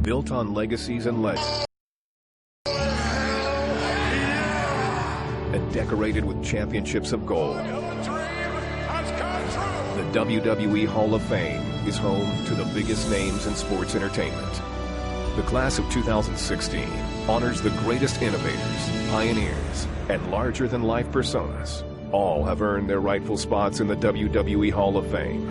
built on legacies and legends, and decorated with championships of gold. The WWE Hall of Fame is home to the biggest names in sports entertainment. The class of 2016 honors the greatest innovators, pioneers, and larger-than-life personas. All have earned their rightful spots in the WWE Hall of Fame.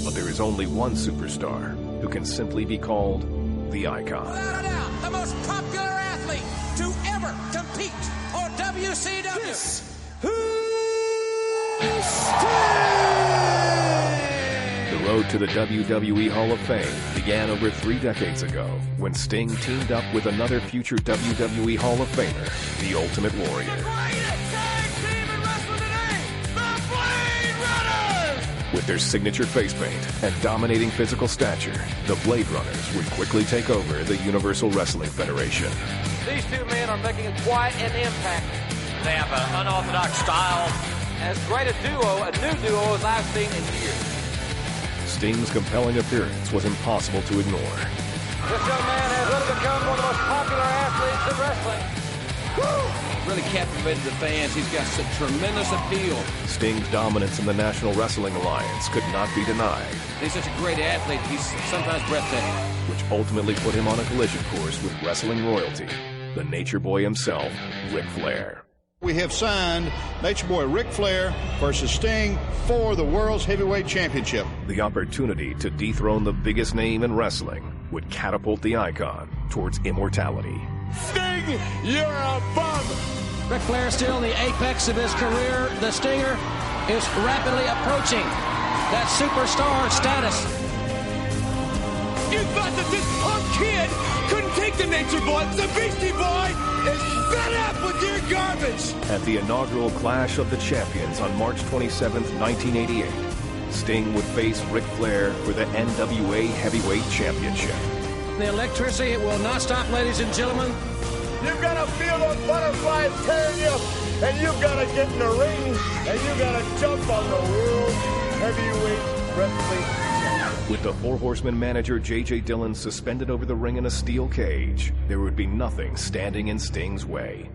But there is only one superstar who can simply be called the Icon. Without a doubt, the most popular athlete to ever compete for WCW. This The road to the WWE Hall of Fame began over 3 decades ago when Sting teamed up with another future WWE Hall of Famer, the Ultimate Warrior. With their signature face paint and dominating physical stature, the Blade Runners would quickly take over the Universal Wrestling Federation. These two men are making quite an impact. They have an unorthodox style. As great a new duo as I've seen in years. Sting's compelling appearance was impossible to ignore. This young man has really become one of the most popular athletes in wrestling. Woo! Really captivated the fans. He's got some tremendous appeal. Sting's dominance in the National Wrestling Alliance could not be denied. He's such a great athlete. He's sometimes breathtaking. Which ultimately put him on a collision course with wrestling royalty, the Nature Boy himself, Ric Flair. We have signed Nature Boy Ric Flair versus Sting for the World's Heavyweight Championship. The opportunity to dethrone the biggest name in wrestling would catapult the Icon towards immortality. Sting, you're a bum! Ric Flair still in the apex of his career. The Stinger is rapidly approaching that superstar status. You thought that this punk kid couldn't take the Nature Boy? The Beastie Boy is fed up with your garbage! At the inaugural Clash of the Champions on March 27th, 1988, Sting would face Ric Flair for the NWA Heavyweight Championship. The electricity will not stop, ladies and gentlemen. You've got to feel those butterflies tearing you, and you've got to get in the ring, and you've got to jump on the World Heavyweight Wrestling. With the Four Horsemen manager J.J. Dillon suspended over the ring in a steel cage, there would be nothing standing in Sting's way.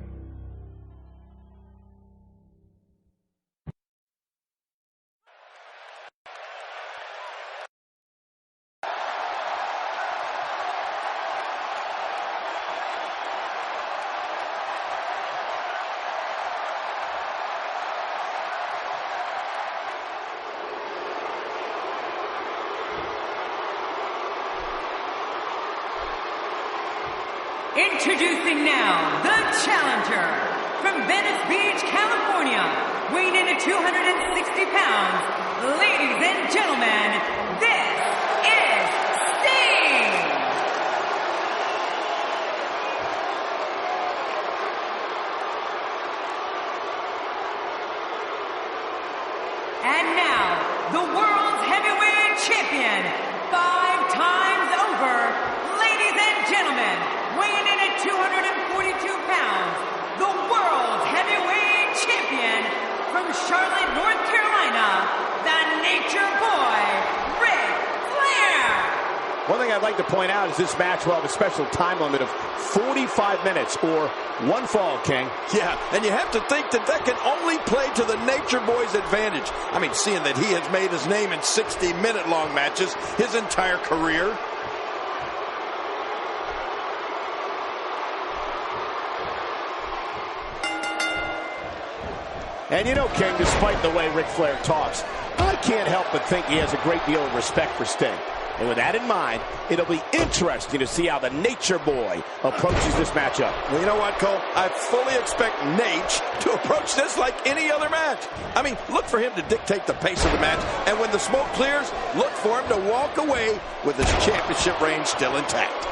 Introducing now, the challenger from Venice Beach, California, weighing in at 260 pounds. Ladies and gentlemen, this is Sting! And now, the world's heavyweight champion, 5 times over, ladies and gentlemen, weighing in at 242 pounds, the world's heavyweight champion from Charlotte, North Carolina, the Nature Boy, Ric Flair. One thing I'd like to point out is this match will have a special time limit of 45 minutes or one fall, King. Yeah, and you have to think that that can only play to the Nature Boy's advantage. I mean, seeing that he has made his name in 60-minute long matches his entire career. And you know, King, despite the way Ric Flair talks, I can't help but think he has a great deal of respect for Sting. And with that in mind, it'll be interesting to see how the Nature Boy approaches this matchup. Well, you know what, Cole? I fully expect Nate to approach this like any other match. I mean, look for him to dictate the pace of the match. And when the smoke clears, look for him to walk away with his championship reign still intact.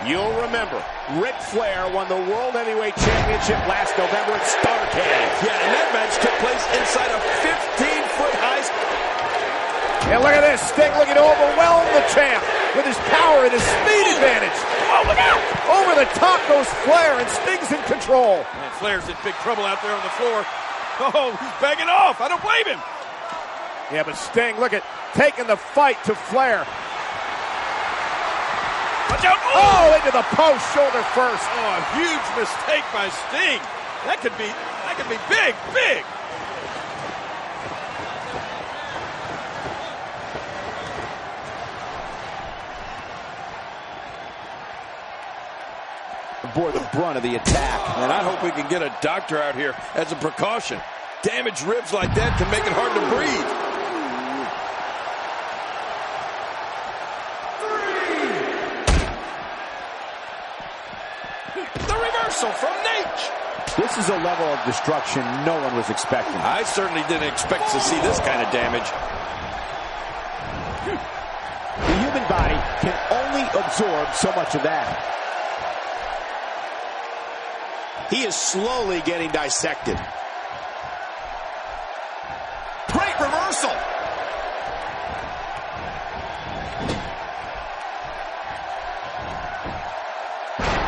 You'll remember, Ric Flair won the World Heavyweight Championship last November at Starrcade. Yeah, and that match took place inside a 15-foot high. And look at this, Sting looking to overwhelm the champ with his power and his speed advantage. Oh, look out! Oh, Over the top goes Flair, and Sting's in control. And Flair's in big trouble out there on the floor. Oh, he's begging off. I don't blame him. Yeah, but Sting, look at, taking the fight to Flair. Watch out. Oh, into the post, shoulder first. Oh, a huge mistake by Sting. That could be big, big. Bore the brunt of the attack. And I hope we can get a doctor out here as a precaution. Damaged ribs like that can make it hard to breathe. 3. The reversal from Nate. This is a level of destruction no one was expecting. I certainly didn't expect to see this kind of damage. The human body can only absorb so much of that. He is slowly getting dissected. Great reversal.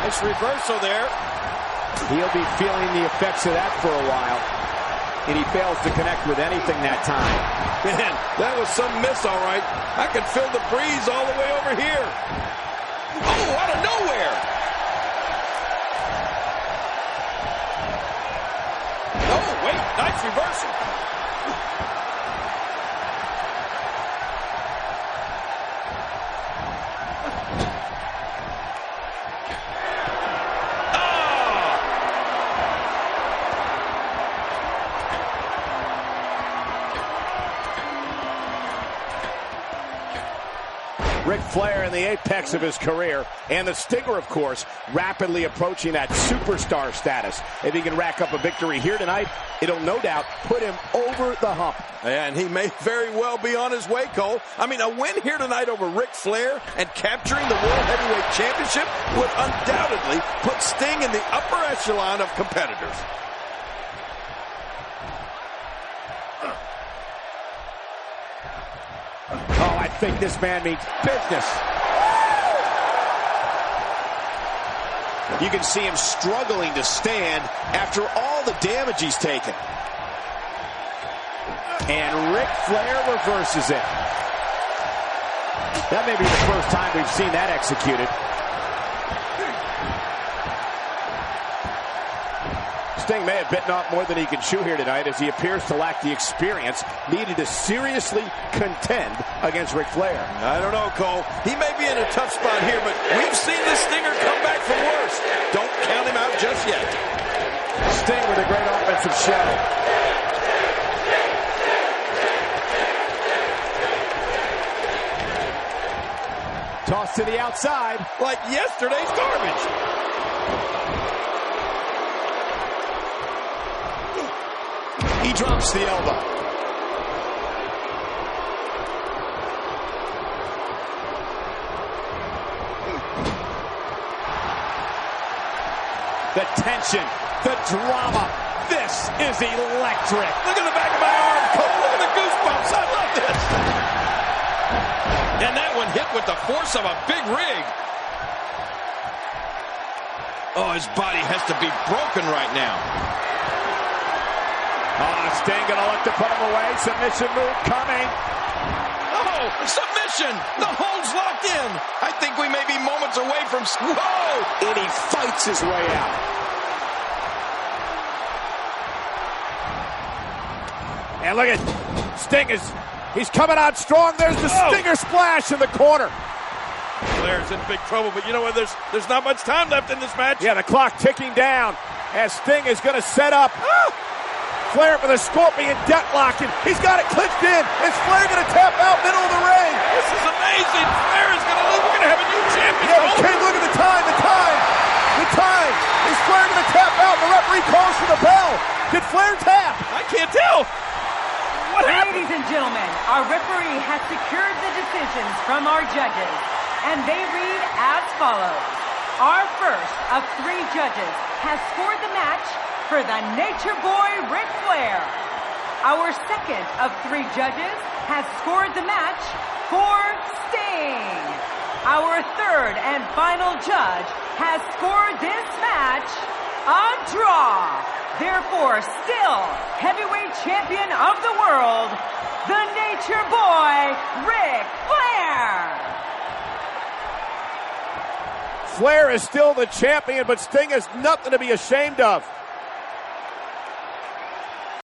Nice reversal there. He'll be feeling the effects of that for a while. And he fails to connect with anything that time. Man, that was some miss, all right. I could feel the breeze all the way over here. Oh, out of nowhere. Oh, wait, nice reversal. Ric Flair in the apex of his career, and the Stinger, of course, rapidly approaching that superstar status. If he can rack up a victory here tonight, it'll no doubt put him over the hump. Yeah, and he may very well be on his way, Cole. I mean, a win here tonight over Ric Flair and capturing the World Heavyweight Championship would undoubtedly put Sting in the upper echelon of competitors. Oh, I think this man means business. You can see him struggling to stand after all the damage he's taken. And Ric Flair reverses it. That may be the first time we've seen that executed. Sting may have bitten off more than he can chew here tonight, as he appears to lack the experience needed to seriously contend against Ric Flair. I don't know, Cole. He may be in a tough spot here, but we've seen the Stinger come back from worse. Don't count him out just yet. Sting with a great offensive show. Toss to the outside. Like yesterday's garbage. He drops the elbow. The tension, the drama. This is electric. Look at the back of my arm, Cole. Look at the goosebumps. I love this. And that one hit with the force of a big rig. Oh, his body has to be broken right now. Oh, Sting gonna look to put him away. Submission move coming. Oh, submission. The hold's locked in. I think we may be moments away from... Whoa! And he fights his way out. And look at Sting he's coming out strong. There's the Stinger splash in the corner. Flair's in big trouble, but you know what? There's not much time left in this match. Yeah, the clock ticking down as Sting is going to set up. Flair with a scorpion deathlock, and he's got it clinched in. Is Flair going to tap out middle of the ring? This is amazing. Flair is going to lose. We're going to have a new champion. Yeah, but King, look at the time. Is Flair going to tap out? The referee calls for the bell. Did Flair tap? I can't tell. What happened? Ladies and gentlemen, our referee has secured the decisions from our judges, and they read as follows. Our first of 3 judges has scored the match for the Nature Boy Ric Flair. Our second of 3 judges has scored the match for Sting. Our third and final judge has scored this match a draw. Therefore, still heavyweight champion of the world, the Nature Boy, Ric Flair. Flair is still the champion, but Sting is nothing to be ashamed of.